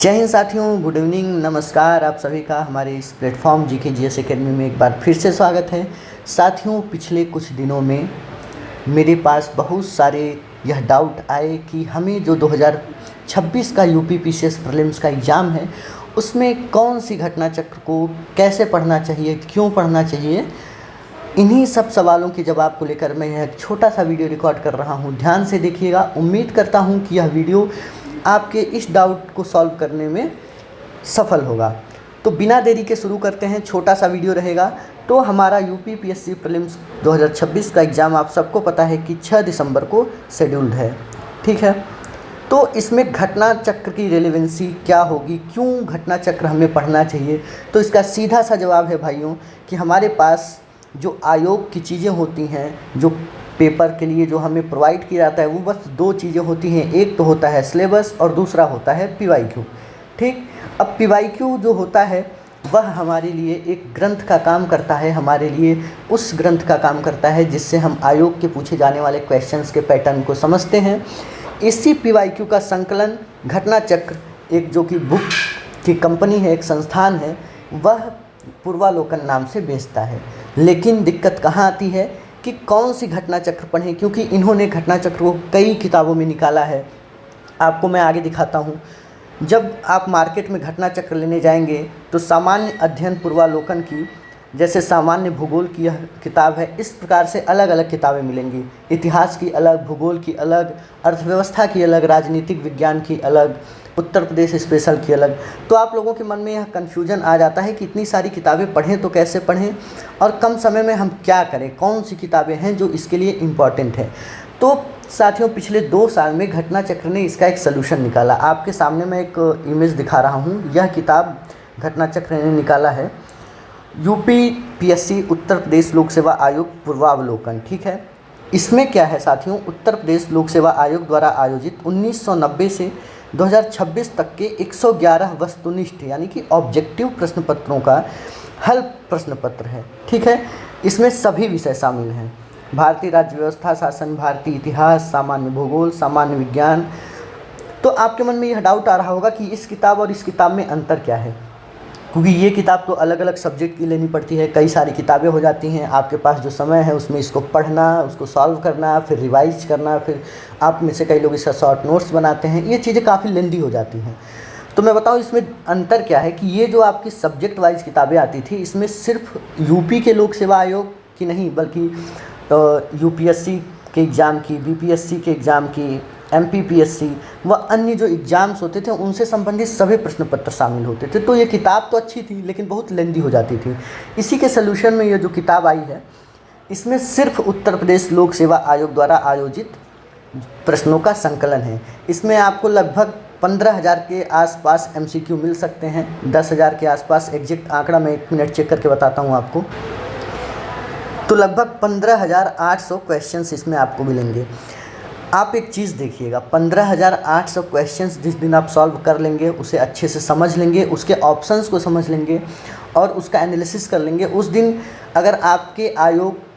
जय हिंद साथियों, good evening, नमस्कार। आप सभी का हमारे इस प्लेटफॉर्म जीके जीएस एकेडमी में एक बार फिर से स्वागत है। साथियों, पिछले कुछ दिनों में मेरे पास बहुत सारे यह डाउट आए कि हमें जो 2026 का यूपी पीसीएस प्रीलिम्स का एग्ज़ाम है उसमें कौन सी घटना चक्र को कैसे पढ़ना चाहिए, क्यों पढ़ना चाहिए। इन्हीं सब सवालों के जवाब को लेकर मैं यह छोटा सा वीडियो रिकॉर्ड कर रहा हूँ। ध्यान से देखिएगा। उम्मीद करता हूँ कि यह वीडियो आपके इस डाउट को सॉल्व करने में सफल होगा। तो बिना देरी के शुरू करते हैं। छोटा सा वीडियो रहेगा। तो हमारा यूपी पीएससी प्रीलिम्स 2026 का एग्ज़ाम आप सबको पता है कि 6 दिसंबर को शेड्यूल्ड है, ठीक है। तो इसमें घटना चक्र की रेलेवेंसी क्या होगी, क्यों घटना चक्र हमें पढ़ना चाहिए। तो इसका सीधा सा जवाब है भाइयों कि हमारे पास जो आयोग की चीज़ें होती हैं, जो पेपर के लिए जो हमें प्रोवाइड किया जाता है, वो बस दो चीज़ें होती हैं। एक तो होता है सिलेबस और दूसरा होता है पीवाईक्यू, ठीक। अब पीवाईक्यू जो होता है वह हमारे लिए एक ग्रंथ का काम करता है, हमारे लिए उस ग्रंथ का काम करता है जिससे हम आयोग के पूछे जाने वाले क्वेश्चंस के पैटर्न को समझते हैं। इसी पीवाईक्यू का संकलन घटना चक्र, एक जो कि बुक की कंपनी है, एक संस्थान है, वह पूर्वालोकन नाम से बेचता है। लेकिन दिक्कत कहाँ आती है कि कौन सी घटना चक्र पढ़ें, क्योंकि इन्होंने घटना चक्र को कई किताबों में निकाला है। आपको मैं आगे दिखाता हूँ। जब आप मार्केट में घटना चक्र लेने जाएंगे तो सामान्य अध्ययन पूर्वालोकन की, जैसे सामान्य भूगोल की यह किताब है, इस प्रकार से अलग अलग किताबें मिलेंगी। इतिहास की अलग, भूगोल की अलग, अर्थव्यवस्था की अलग, राजनीतिक विज्ञान की अलग, उत्तर प्रदेश स्पेशल की अलग। तो आप लोगों के मन में यह कन्फ्यूजन आ जाता है कि इतनी सारी किताबें पढ़ें तो कैसे पढ़ें और कम समय में हम क्या करें, कौन सी किताबें हैं जो इसके लिए इम्पॉर्टेंट है। तो साथियों, पिछले 2 साल में घटना चक्र ने इसका एक सलूशन निकाला। आपके सामने मैं एक इमेज दिखा रहा हूँ। यह किताब घटना चक्र ने निकाला है, यूपी पीएससी उत्तर प्रदेश लोक सेवा आयोग पूर्वावलोकन, ठीक है। इसमें क्या है साथियों, उत्तर प्रदेश लोक सेवा आयोग द्वारा आयोजित 1990 से 2026 तक के 111 वस्तुनिष्ठ यानी कि ऑब्जेक्टिव प्रश्न पत्रों का हल प्रश्न पत्र है, ठीक है। इसमें सभी विषय शामिल हैं: भारतीय राज्य व्यवस्था, शासन, भारतीय इतिहास, सामान्य भूगोल, सामान्य विज्ञान। तो आपके मन में यह डाउट आ रहा होगा कि इस किताब और इस किताब में अंतर क्या है, क्योंकि ये किताब तो अलग अलग सब्जेक्ट की लेनी पड़ती है, कई सारी किताबें हो जाती हैं। आपके पास जो समय है उसमें इसको पढ़ना, उसको सॉल्व करना, फिर रिवाइज करना, फिर आप में से कई लोग इसका शॉर्ट नोट्स बनाते हैं, ये चीज़ें काफ़ी लेंदी हो जाती हैं। तो मैं बताऊं इसमें अंतर क्या है कि ये जो आपकी सब्जेक्ट वाइज किताबें आती थी, इसमें सिर्फ यूपी के लोक सेवा आयोग की नहीं, बल्कि यूपीएससी के एग्ज़ाम की, बीपीएससी के एग्ज़ाम की, एमपीपीएससी व अन्य जो एग्ज़ाम्स होते थे उनसे संबंधित सभी प्रश्न पत्र शामिल होते थे। तो ये किताब तो अच्छी थी लेकिन बहुत लेंदी हो जाती थी। इसी के सलूशन में ये जो किताब आई है, इसमें सिर्फ उत्तर प्रदेश लोक सेवा आयोग द्वारा आयोजित प्रश्नों का संकलन है। इसमें आपको लगभग 15,000 के आसपास एमसीक्यू मिल सकते हैं, 10,000 के आसपास। एग्जैक्ट आंकड़ा मैं 1 मिनट चेक करके बताता हूँ आपको। तो लगभग 15,800 क्वेश्चंस इसमें आपको मिलेंगे। आप एक चीज़ देखिएगा, 15,800 क्वेश्चंस जिस दिन आप सॉल्व कर लेंगे, उसे अच्छे से समझ लेंगे, उसके ऑप्शंस को समझ लेंगे और उसका एनालिसिस कर लेंगे, उस दिन अगर आपके आयोग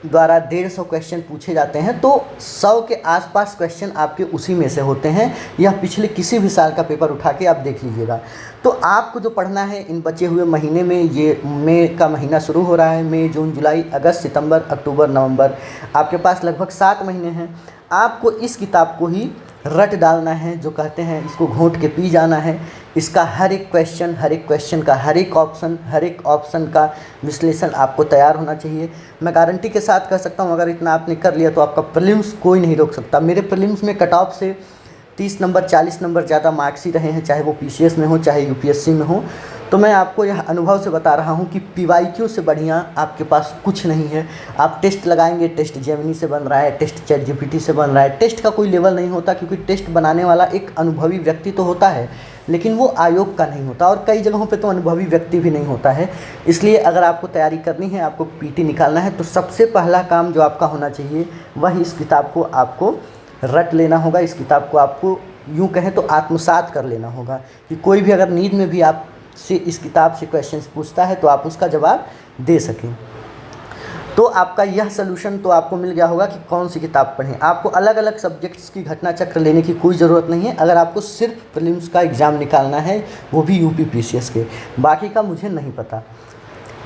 द्वारा 150 क्वेश्चन पूछे जाते हैं तो 100 के आसपास क्वेश्चन आपके उसी में से होते हैं। यह पिछले किसी भी साल का पेपर उठा के आप देख लीजिएगा। तो आपको जो पढ़ना है इन बचे हुए महीने में, ये मई का महीना शुरू हो रहा है, मई, जून, जुलाई, अगस्त, सितंबर, अक्टूबर, नवंबर, आपके पास लगभग 7 महीने हैं। आपको इस किताब को ही रट डालना है, जो कहते हैं इसको घोंट के पी जाना है। इसका हर एक क्वेश्चन का हर एक ऑप्शन का विश्लेषण आपको तैयार होना चाहिए। मैं गारंटी के साथ कह सकता हूँ, अगर इतना आपने कर लिया तो आपका प्रीलिम्स कोई नहीं रोक सकता। मेरे प्रीलिम्स में कट ऑफ से 30 नंबर 40 नंबर ज़्यादा मार्क्स ही रहे हैं, चाहे वो पीसीएस में हो चाहे यूपीएससी में हो। तो मैं आपको यह अनुभव से बता रहा हूँ कि पीवाईक्यू से बढ़िया आपके पास कुछ नहीं है। आप टेस्ट लगाएंगे, टेस्ट जेमिनी से बन रहा है, टेस्ट चैट जीपीटी से बन रहा है। टेस्ट का कोई लेवल नहीं होता, क्योंकि टेस्ट बनाने वाला एक अनुभवी व्यक्ति तो होता है लेकिन वो आयोग का नहीं होता, और कई जगहों पे तो अनुभवी व्यक्ति भी नहीं होता है। इसलिए अगर आपको तैयारी करनी है, आपको पीटी निकालना है, तो सबसे पहला काम जो आपका होना चाहिए वह इस किताब को आपको रट लेना होगा। इस किताब को आपको यूँ कहें तो आत्मसात कर लेना होगा कि कोई भी अगर नींद में भी आपसे इस किताब से क्वेश्चंस पूछता है तो आप उसका जवाब दे सकें। तो आपका यह सलूशन तो आपको मिल गया होगा कि कौन सी किताब पढ़ें। आपको अलग अलग सब्जेक्ट्स की घटना चक्र लेने की कोई ज़रूरत नहीं है, अगर आपको सिर्फ प्रीलिम्स का एग्ज़ाम निकालना है, वो भी यूपी पीसीएस के। बाकी का मुझे नहीं पता,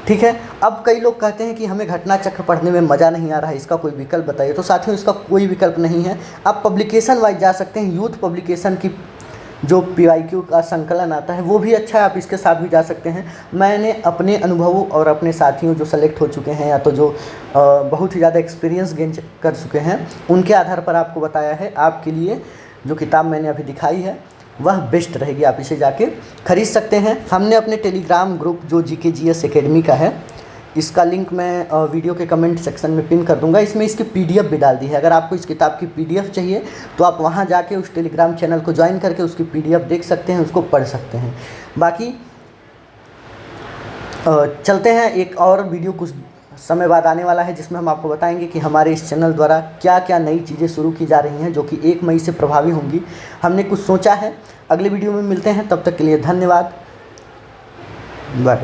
ठीक है। अब कई लोग कहते हैं कि हमें घटना चक्र पढ़ने में मज़ा नहीं आ रहा है, इसका कोई विकल्प बताइए। तो साथियों, इसका कोई विकल्प नहीं है। आप पब्लिकेशन वाइज जा सकते हैं। यूथ पब्लिकेशन की जो PYQ का संकलन आता है वो भी अच्छा है, आप इसके साथ भी जा सकते हैं। मैंने अपने अनुभवों और अपने साथियों जो सेलेक्ट हो चुके हैं या तो जो बहुत ही ज़्यादा एक्सपीरियंस गेन कर चुके हैं, उनके आधार पर आपको बताया है। आपके लिए जो किताब मैंने अभी दिखाई है वह बेस्ट रहेगी, आप इसे जाके खरीद सकते हैं। हमने अपने टेलीग्राम ग्रुप जो GKGS एकेडमी का है, इसका लिंक मैं वीडियो के कमेंट सेक्शन में पिन कर दूंगा। इसमें इसकी PDF भी डाल दी है। अगर आपको इस किताब की PDF चाहिए तो आप वहां जाके उस टेलीग्राम चैनल को ज्वाइन करके उसकी PDF देख सकते हैं, उसको पढ़ सकते हैं। बाकी चलते हैं, एक और वीडियो कुछ समय बाद आने वाला है जिसमें हम आपको बताएंगे कि हमारे इस चैनल द्वारा क्या क्या नई चीज़ें शुरू की जा रही हैं जो कि 1 मई से प्रभावी होंगी। हमने कुछ सोचा है। अगले वीडियो में मिलते हैं, तब तक के लिए धन्यवाद। बाय।